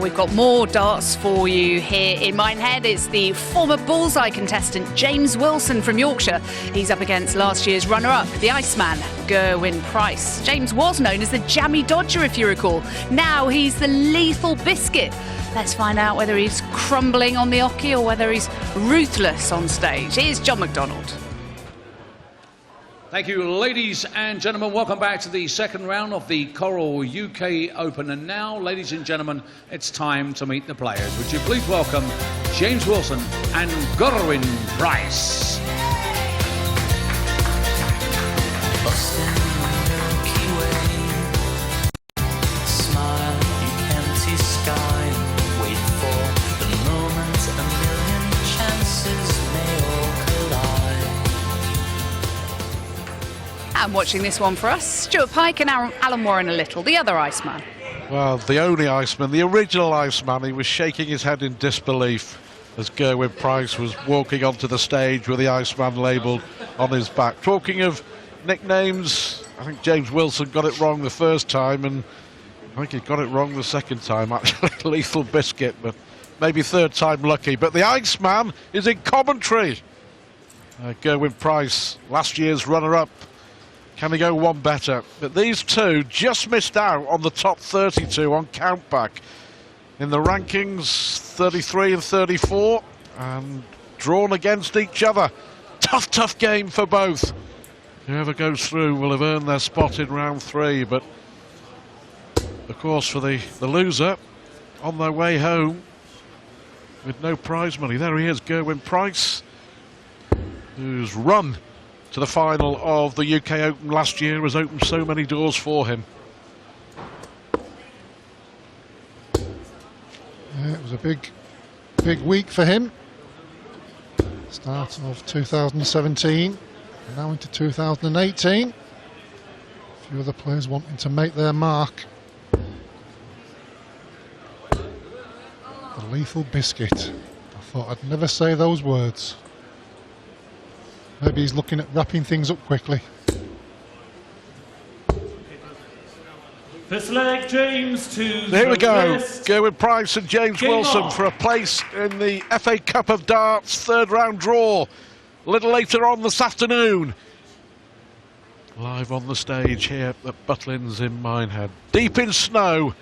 We've got more darts for you here in Minehead. It's the former Bullseye contestant James Wilson from Yorkshire. He's up against last year's runner-up, the Iceman, Gerwyn Price. James was known as the Jammy Dodger, if you recall. Now he's the Lethal Biscuit. Let's find out whether he's crumbling on the oche or whether he's ruthless on stage. Here's John McDonald. Thank you, ladies and gentlemen. Welcome back to the second round of the Coral UK Open. And now, ladies and gentlemen, it's time to meet the players. Would you please welcome James Wilson and Gerwyn Price. And watching this one for us, Stuart Pike and Alan Warren a little, the other Iceman. Well, the only Iceman, the original Iceman. He was shaking his head in disbelief as Gerwyn Price was walking onto the stage with the Iceman labelled on his back. Talking of nicknames, I think James Wilson got it wrong the first time, and I think he got it wrong the second time, actually. Lethal Biscuit, but maybe third time lucky. But the Iceman is in commentary. Gerwyn Price, last year's runner-up. Can he go one better? But these two just missed out on the top 32 on Countback. In the rankings, 33 and 34, and drawn against each other. Tough game for both. Whoever goes through will have earned their spot in round 3, but of course for the loser, on their way home with no prize money. There he is, Gerwyn Price, who's run to the final of the UK Open last year, has opened so many doors for him. Yeah, it was a big week for him. Start of 2017, and now into 2018. A few other players wanting to make their mark. The Lethal Biscuit. I thought I'd never say those words. Maybe he's looking at wrapping things up quickly. First leg, James to Here we go. West. Gerwyn Price and James Wilson for a place in the FA Cup of Darts third round draw. A little later on this afternoon. Live on the stage here at Butlins in Minehead. Deep in snow,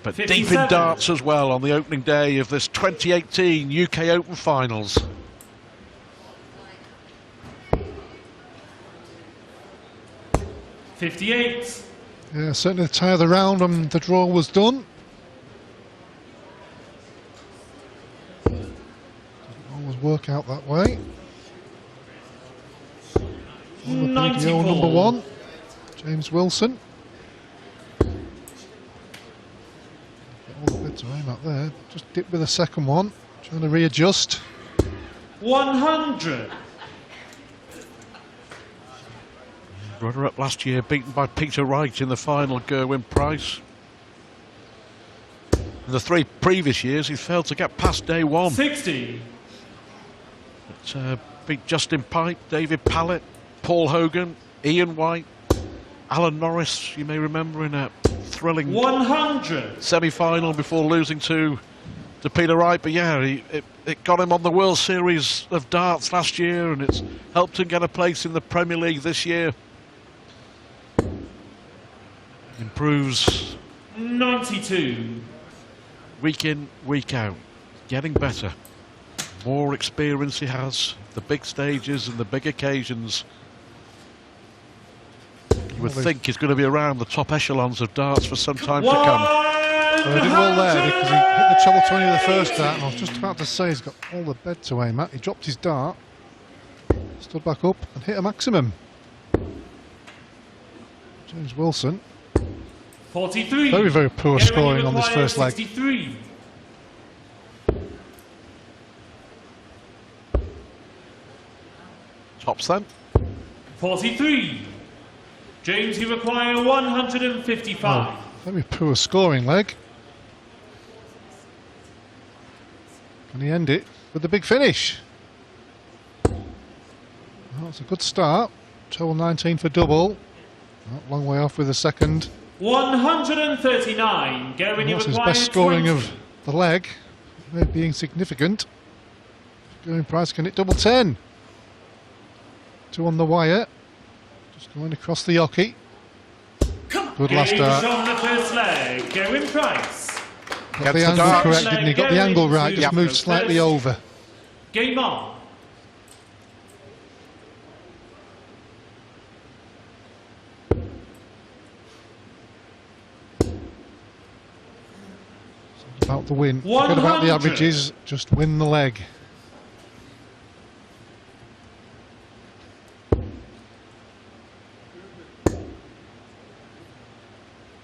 but 57. deep in darts as well on the opening day of this 2018 UK Open Finals. .58. Yeah, certainly the tie of the round and the draw was done. Doesn't always work out that way. BDO number 1, James Wilson. Got all the bits to aim at there. Just dip with the second one, trying to readjust. 100. Runner-up last year, beaten by Peter Wright in the final, Gerwyn Price. In the 3 previous years, he failed to get past day 1. 60. But, beat Justin Pipe, David Pallett, Paul Hogan, Ian White, Alan Norris, you may remember, in a thrilling 100 semi-final before losing to Peter Wright. But yeah, it got him on the World Series of Darts last year, and it's helped him get a place in the Premier League this year. Improves 92. week in, week out, getting better. More experience he has, the big stages and the big occasions. You would think he's going to be around the top echelons of darts for some time to come. Well, he did well there because he hit the treble 20 the first dart, and I was just about to say he's got all the bed to aim at. He dropped his dart, stood back up and hit a maximum. James Wilson. 43. Very poor scoring on this first leg. 63. Tops then. 43. James, you require 155. Oh, very poor scoring leg. Can he end it with the big finish? Well, it's a good start. Treble 19 for double. Not a long way off with the second. 139. Go when you That's his require best scoring 20. of the leg. May be insignificant. Going Price can hit double 10. 2 on the wire. Just going across the hockey. Good last Games dart. on the first leg. Go in Price. Got the Gets the angle darts. correct, didn't he? Got the angle right, just Yep. moved slightly over. Game on. About the win. Forget about the 100. averages, just win the leg.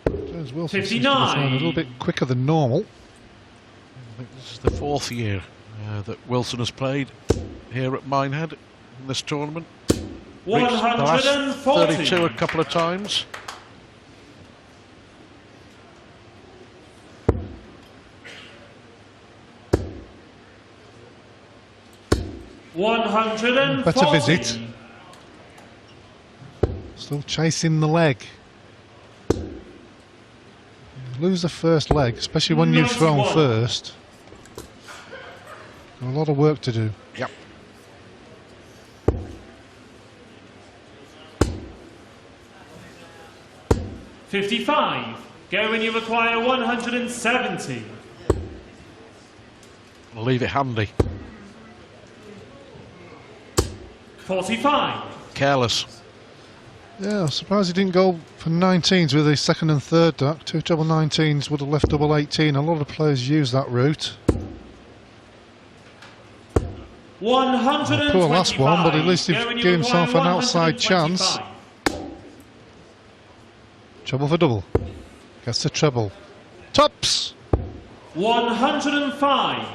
James Wilson seems to be 59. throwing a little bit quicker than normal. I think this is the 4th year that Wilson has played here at Minehead in this tournament. Reached the last 140. 32 a couple of times. Better visit. Still chasing the leg. Lose the first leg, especially when you've thrown 91. first. Got a lot of work to do. Yep. $55. Go when you require 170. I'll leave it handy. 45. Careless. Yeah, I'm surprised he didn't go for 19s with his second and third duck. 2 double 19s would have left double 18. A lot of players use that route. 125. Poor last one, but at least he Go when you gave himself require an outside chance. 125. Treble for double. Gets the treble. Tops! 105.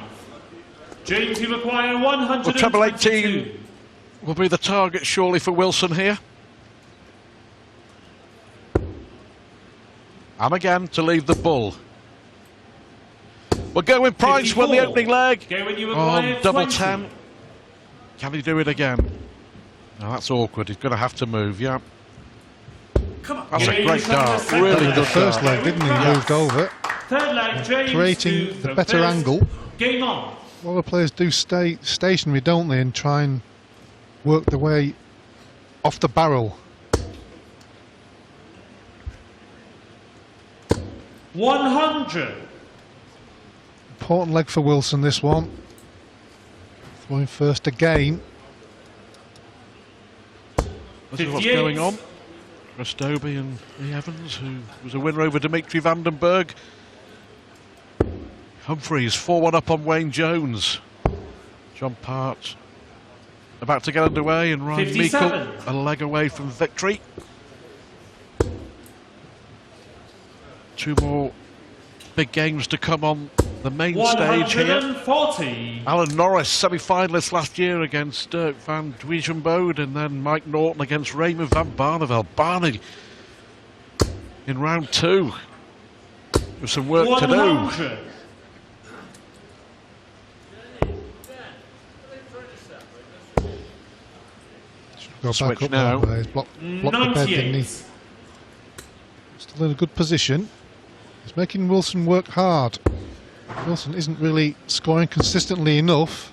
James, you require 122. Well, treble 18 will be the target surely for Wilson here. And again to leave the bull. We'll go with Price won the 54. opening leg Go when you require on double 20. 10. Can he do it again? No, that's awkward. He's going to have to move, yeah. That's a James great on the dart. second Really leg. good The first dart. leg, didn't he? Moved over. Third leg, James. Creating to the better first. angle. Game on. A lot of players do stay stationary, don't they, and try and work their way off the barrel. 100. Important leg for Wilson, this one. Throwing first again. This is what's 58. going on. Rastobi and Lee Evans, who was a winner over Dimitri Vandenberg. Humphreys 4-1 up on Wayne Jones. John Part about to get underway, and Ryan 57. Meikle a leg away from victory. 2 more big games to come on the main stage here. 140. Alan Norris, semi-finalist last year against Dirk van Duijsenbode, and then Mike Norton against Raymond van Barneveld. Barney in round 2 with some work to do. 100. Go Switch back up now. there. He's blocked the bed, didn't he? 98. Still in a good position. He's making Wilson work hard. Wilson isn't really scoring consistently enough.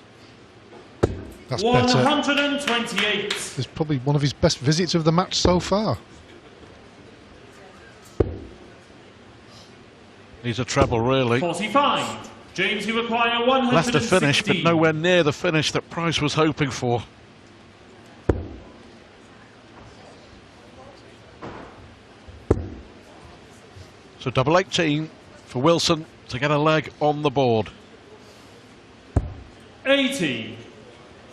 That's better. 128. It's probably one of his best visits of the match so far. Needs a treble, really. 45. James, you require 160. Left a finish, but nowhere near the finish that Price was hoping for. So double 18 for Wilson to get a leg on the board. 80.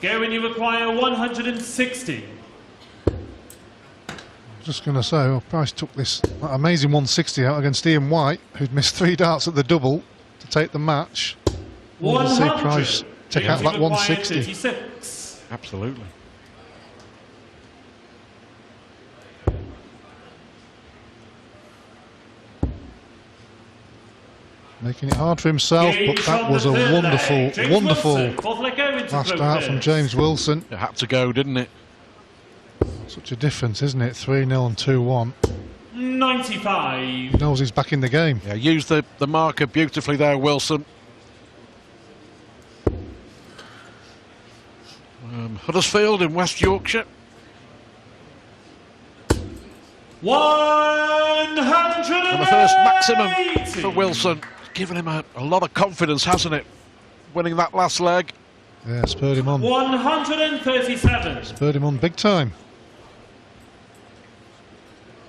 Go when you require 160. Just going to say, well, Price took that amazing 160 out against Ian White, who'd missed 3 darts at the double to take the match. We'll see 100. Price take out James, that you require 160. 36. Absolutely. Making it hard for himself, but James that on was the a third wonderful, leg. James wonderful Wilson, fourth leg go into last throw start from first. James Wilson. It had to go, didn't it? Such a difference, isn't it? 3-0 and 2-1. 95. He knows he's back in the game. Yeah, used the marker beautifully there, Wilson. Huddersfield in West Yorkshire. 100. And the first maximum for Wilson. Given him a lot of confidence, hasn't it? Winning that last leg. Yeah, spurred him on. 137. Spurred him on big time.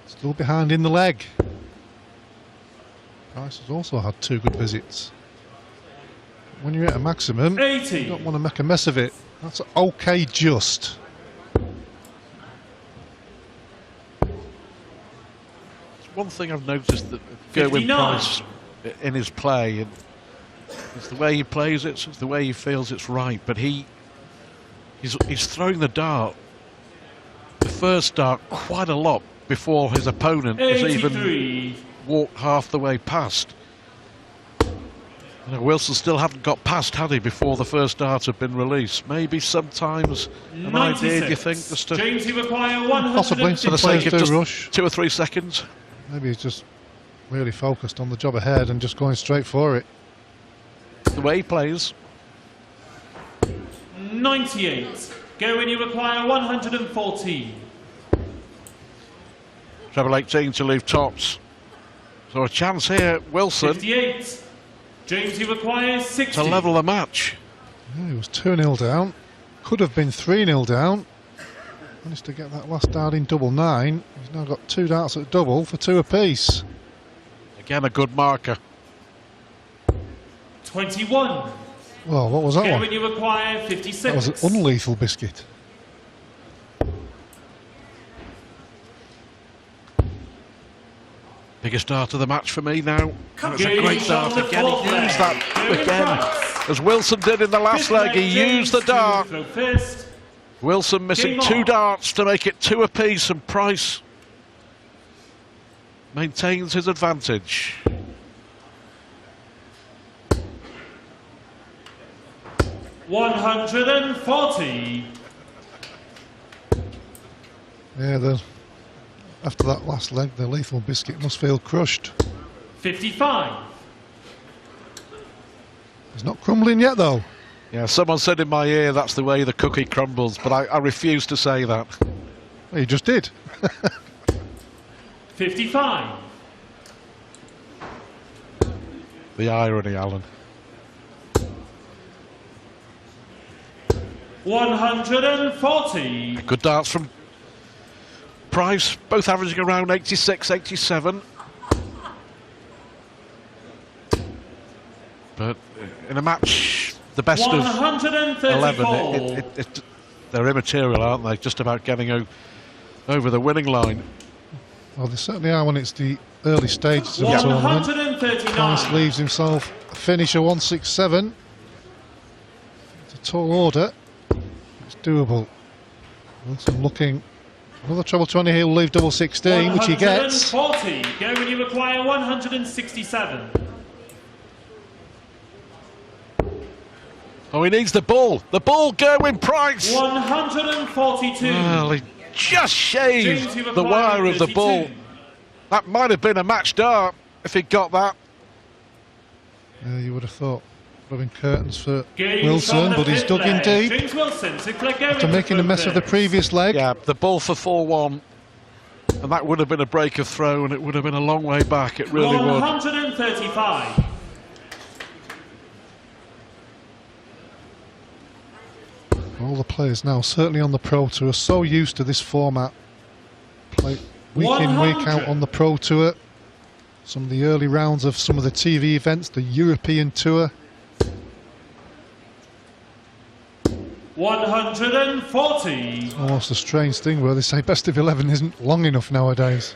Still behind in the leg. Price has also had 2 good visits. When you're at a maximum, 80. you don't want to make a mess of it. That's okay, just. One thing I've noticed that Gerwyn 59. Price in his play, and it's the way he plays it, it's the way he feels it's right. But he's throwing the dart, the first dart, quite a lot before his opponent has even 83. walked half the way past. You know, Wilson still hadn't got past, had he, before the first dart had been released? Maybe sometimes an idea, do you think, just to, James, you require 100. Possibly, for the Players sake of do just rush. 2 or 3 seconds? Maybe he's just really focused on the job ahead and just going straight for it. The way he plays. 98. Gerwyn, you require 114. Treble 18 to leave tops. So a chance here, Wilson, 58. James, you require 60. to level the match. Yeah, he was 2-0 down. Could have been 3-0 down. Managed to get that last dart in double 9. He's now got 2 darts at double for 2 apiece. Again, a good marker. 21. Well, what was that one? Gerwyn, you require 56. That was an unlethal biscuit. Biggest dart of the match for me now. And it's a Game great dart on the again. He fourth used leg. that Gerwyn again, Price. as Wilson did in the last Fifth leg. He James used the to dart. throw first. Wilson missing Game 2 on. darts to make it 2 apiece, and Price maintains his advantage. $140. Yeah, after that last leg, the lethal biscuit must feel crushed. 55. He's not crumbling yet, though. Yeah, someone said in my ear that's the way the cookie crumbles, but I refuse to say that. Well, he just did. 55. The irony, Alan. 140. Good darts from Price, both averaging around 86, 87. But in a match, the best of 11, 134. they're immaterial, aren't they? Just about getting over the winning line. Well, they certainly are when it's the early stages of the tournament. 139. Price leaves himself a finish of 167. It's a tall order. It's doable. Wilson looking. Another treble 20, he'll leave double 16, which he gets. 140. Gerwyn, you require 167. Oh, he needs the ball. The ball, Gerwyn Price. 142. Well, he just shaved James, you the require wire of the 32. ball. That might have been a match dart if he'd got that. Yeah, you would have thought. Rubbing curtains for Games Wilson, on the but he's fifth dug in leg. deep. James Wilson, Sinclair Gerwyn After making a mess of the first. previous leg. Yeah, the ball for 4-1. And that would have been a break of throw, and it would have been a long way back. It really would. 135. All the players now, certainly on the Pro Tour, are so used to this format. Play week in, week out 100. on the Pro Tour. Some of the early rounds of some of the TV events, the European Tour. 140. Almost a strange thing where they say best of 11 isn't long enough nowadays.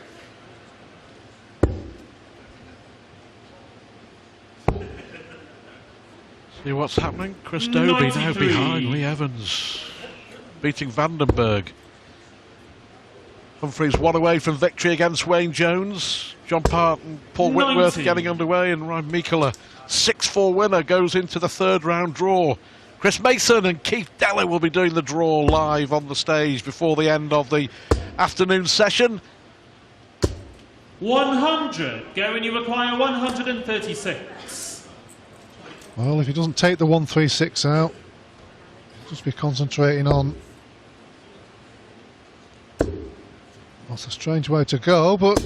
See what's happening? Chris Dobie now 93. behind Lee Evans, beating Vandenberg. Humphreys 1 away from victory against Wayne Jones. John Part and Paul Whitworth 90. getting underway, and Ryan Mikula, 6-4 winner, goes into the 3rd round draw. Chris Mason and Keith Deller will be doing the draw live on the stage before the end of the afternoon session. 100. Go when you require 136. Well, if he doesn't take the 136 out, he'll just be concentrating on. That's a strange way to go, but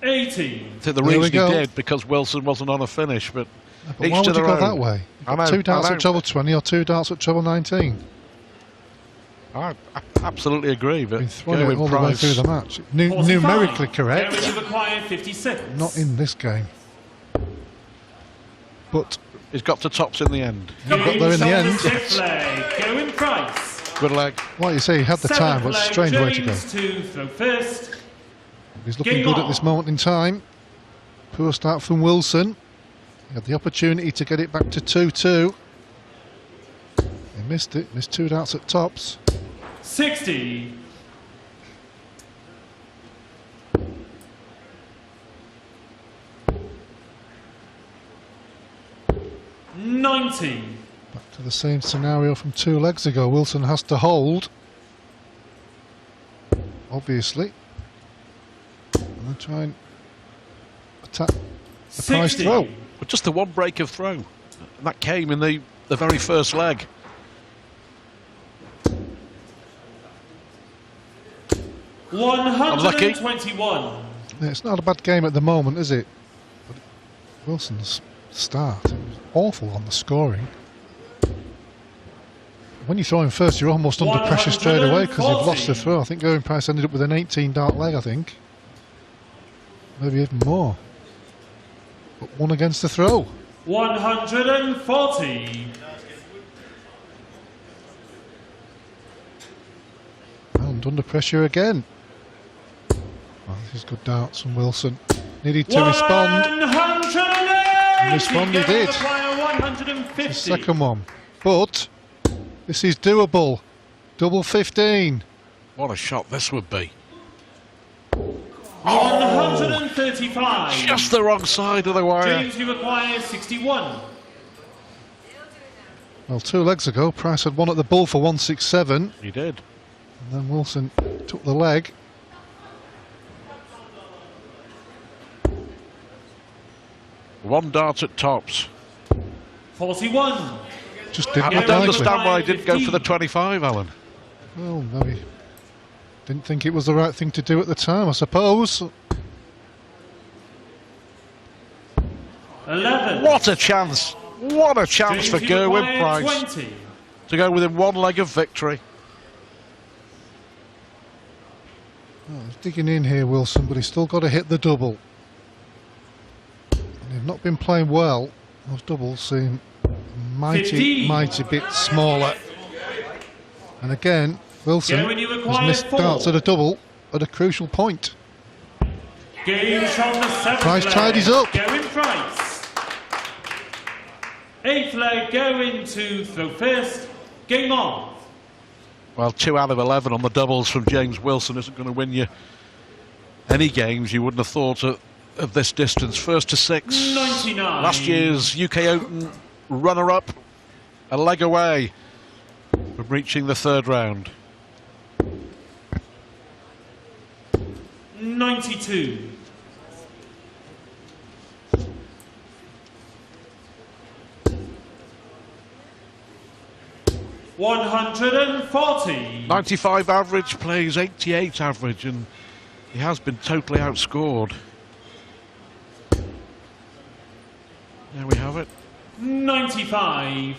80. I think the There we reason he go. did because Wilson wasn't on a finish, but why each would to you their go own. that way? I know, 2 darts I know. at treble 20 or 2 darts at treble 19. I absolutely agree, but Been throwing go it with all the way Price. through the match. 45. Numerically Go correct, when you require 56. not in this game. But He's got to tops in the end. got there in the James on end. sixth leg. Go in Price. Good leg. like you say, he had the time, Seventh but leg, strange way to go. James to throw first. He's looking Game good on. at this moment in time. Poor start from Wilson. He had the opportunity to get it back to 2-2. He missed it, missed 2 darts at tops. 60. $90. Back to the same scenario from 2 legs ago. Wilson has to hold, obviously, and then try and attack the Price 60. throw. But just the one break of throw. And that came in the very first leg. Unlucky. 121. Yeah, it's not a bad game at the moment, is it? But Wilson's start was awful on the scoring. When you throw him first, you're almost under pressure straight away because you've lost the 140. throw. I think Going Price ended up with an 18 dart leg, I think. Maybe even more. But one against the throw. 140. And under pressure again. Well, this is good darts from Wilson. Needed to respond. 180. Respond he did. Require 150. The second one. But this is doable. Double 15. What a shot this would be. 135. Just the wrong side of the wire. James, you require 61. Well, 2 legs ago, Price had one at the bull for 167. He did. And then Wilson took the leg. One dart at tops. 41. Just I didn't don't look likely. understand why he didn't go for the 25, Alan. Well, maybe didn't think it was the right thing to do at the time, I suppose. 11. What a chance! What a chance James, for you Gerwin require Price 20. to go within one leg of victory. Oh, he's digging in here, Wilson, but he's still got to hit the double. And they've not been playing well. Those doubles seem mighty 15. bit smaller. And again, Wilson Gerwin, you has require missed 4. darts at a double at a crucial point. Games on the 7th Price leg. tidies up. Going Price. 8th leg, going to throw first. Game on. Well, 2 out of 11 on the doubles from James Wilson isn't going to win you any games you wouldn't have thought of this distance. First to 6. 99. Last year's UK Open runner-up, a leg away from reaching the 3rd round. 92. 140. 95 average, plays 88 average, and he has been totally outscored. There we have it. 95.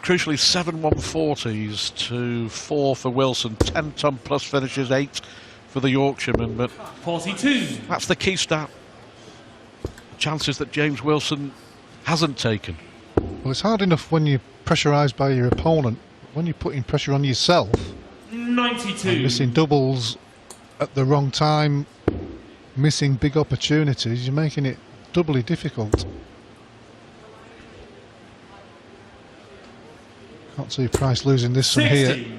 Crucially, 7 140s to 4 for Wilson, 10 ton plus finishes, 8 for the Yorkshireman, but 42. that's the key stat. Chances that James Wilson hasn't taken. Well, it's hard enough when you're pressurised by your opponent. But when you're putting pressure on yourself, 92. and missing doubles at the wrong time, missing big opportunities, you're making it doubly difficult. Can't see Price losing this from 60. here.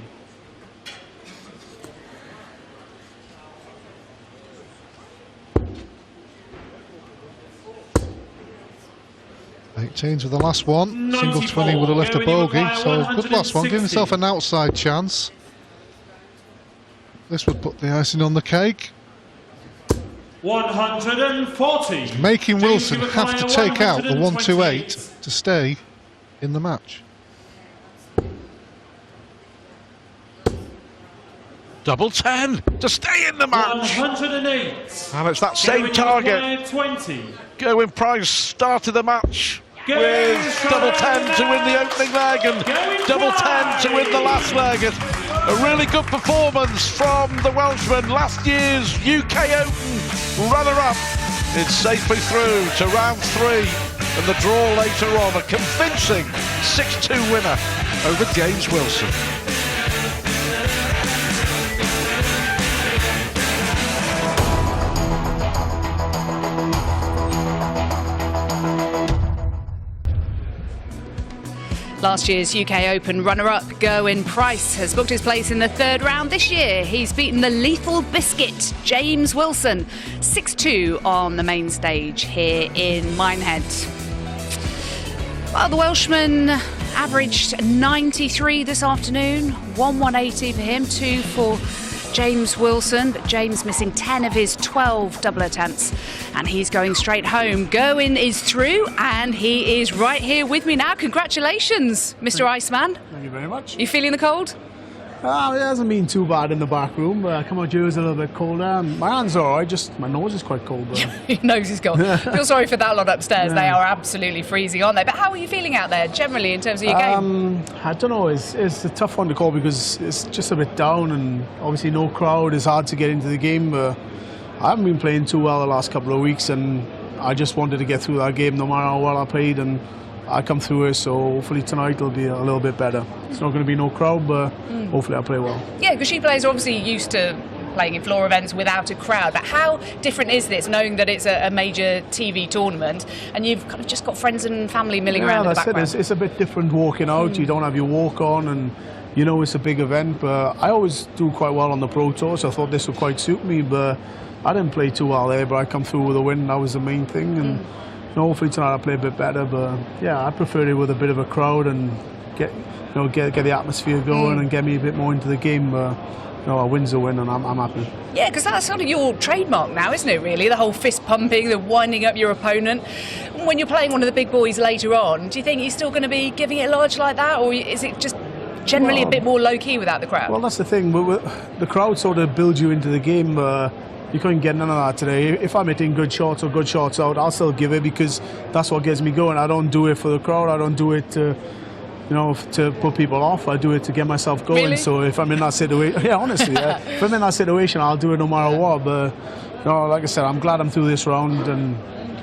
Eighteens with the last one. Single 20 would have left a bogey, so good last one. Give himself an outside chance. This would put the icing on the cake. 140. Making James, Wilson you have to require take out the 128 128. to stay in the match. Double 10 to stay in the match. 108. And it's that same Gerwin, you target. require 20. Gerwin Price started the match with double 10 to win the opening leg and double 10 to win the last leg. A really good performance from the Welshman, last year's UK Open runner-up. It's safely through to round 3 and the draw later on. A convincing 6-2 winner over James Wilson. Last year's UK Open runner-up Gerwin Price has booked his place in the third round this year. He's beaten the lethal biscuit, James Wilson, 6-2 on the main stage here in Minehead. Well, the Welshman averaged 93 this afternoon, 180 for him, 2 for James Wilson, but James missing 10 of his 12 double attempts, and he's going straight home. Gerwin is through, and he is right here with me now. Congratulations, Mr. Iceman. Thank you very much. You feeling the cold? It hasn't been too bad in the back room, but come out here is a little bit colder. My hands are alright, just my nose is quite cold. Your nose is cold. Feel sorry for that lot upstairs. They are absolutely freezing, aren't they? But how are you feeling out there generally in terms of your game? I don't know, it's a tough one to call because it's just a bit down and obviously no crowd. It's hard to get into the game, but I haven't been playing too well the last couple of weeks and I just wanted to get through that game no matter how well I played, and I come through it, so hopefully tonight it'll be a little bit better. It's not going to be no crowd, but hopefully I'll play well. Yeah, because you players are obviously used to playing in floor events without a crowd, but how different is this, knowing that it's a major TV tournament and you've kind of just got friends and family milling around in the background? It's a bit different walking out. You don't have your walk on, and you know it's a big event, but I always do quite well on the Pro Tour, so I thought this would quite suit me, but I didn't play too well there, but I come through with a win. That was the main thing, and hopefully tonight I'll play a bit better, but yeah, I prefer it with a bit of a crowd and get the atmosphere going and get me a bit more into the game. A win's a win, and I'm happy. Yeah, because that's sort of your trademark now, isn't it, really? The whole fist pumping, the winding up your opponent. When you're playing one of the big boys later on, do you think you're still going to be giving it large like that, or is it just generally a bit more low-key without the crowd? Well, that's the thing. The crowd sort of builds you into the game. You couldn't get none of that today. If I'm hitting good shots or good shots out, I'll still give it because that's what gets me going. I don't do it for the crowd. I don't do it to put people off. I do it to get myself going. Really? So if I'm in that situation, if I'm in that situation, I'll do it no matter what. But like I said, I'm glad I'm through this round and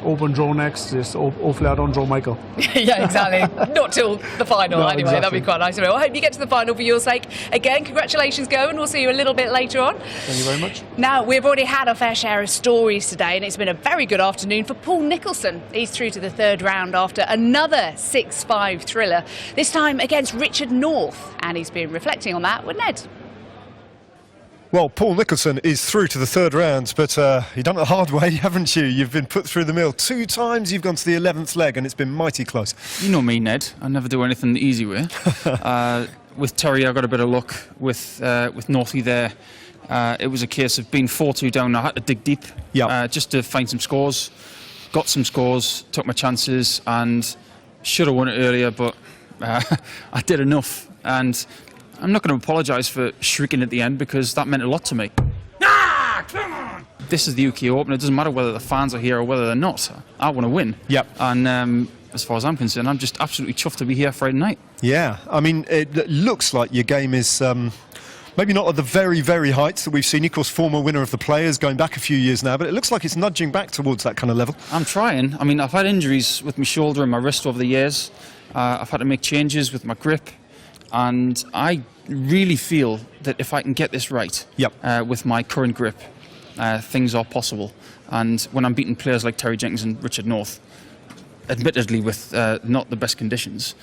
open draw next. Just hopefully I don't draw Michael. Yeah, exactly. Not till the final, No, anyway. exactly. That'd be quite nice. Well, I hope you get to the final for your sake. Again, congratulations, Gerwin. We'll see you a little bit later on. Thank you very much. Now, we've already had our fair share of stories today, and it's been a very good afternoon for Paul Nicholson. He's through to the third round after another 6-5 thriller, this time against Richard North, and he's been reflecting on that with Ned. Well, Paul Nicholson is through to the third round, but you've done it the hard way, haven't you? You've been put through the mill 2 times, you've gone to the 11th leg, and it's been mighty close. You know me, Ned. I never do anything the easy way. With Terry, I got a bit of luck. With Northie there, it was a case of being 4-2 down. I had to dig deep just to find some scores. Got some scores, took my chances, and should have won it earlier, but I did enough. And I'm not going to apologise for shrieking at the end because that meant a lot to me. Come on! This is the UK Open. It doesn't matter whether the fans are here or whether they're not. I want to win. Yep. And as far as I'm concerned, I'm just absolutely chuffed to be here Friday night. Yeah, I mean, it looks like your game is maybe not at the very, very heights that we've seen. Of course, former winner of the Players, going back a few years now, but it looks like it's nudging back towards that kind of level. I'm trying. I mean, I've had injuries with my shoulder and my wrist over the years. I've had to make changes with my grip. And I really feel that if I can get this right with my current grip, things are possible. And when I'm beating players like Terry Jenkins and Richard North, admittedly with not the best conditions,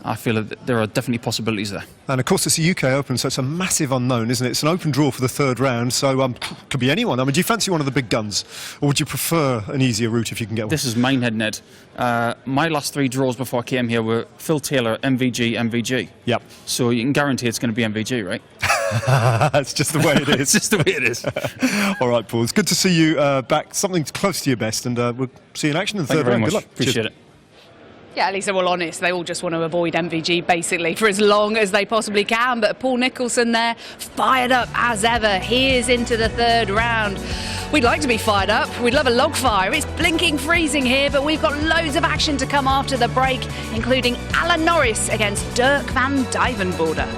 I feel that there are definitely possibilities there. And of course it's a UK Open, so it's a massive unknown, isn't it? It's an open draw for the third round, so could be anyone. I mean, do you fancy one of the big guns, or would you prefer an easier route if you can get one? This is Minehead, Ned. My last 3 draws before I came here were Phil Taylor, MVG, MVG. Yep. So you can guarantee it's going to be MVG, right? That's just the way it is. It's just the way it is. All right, Paul. It's good to see you back. Something close to your best, and we'll see you in action in the Thank you third very round. much. Good luck. Appreciate Cheers. it. Yeah, at least they're all honest. They all just want to avoid MVG basically for as long as they possibly can. But Paul Nicholson there, fired up as ever. Here's into the third round. We'd like to be fired up. We'd love a log fire. It's blinking freezing here, but we've got loads of action to come after the break, including Alan Norris against Dirk van Duijvenbode.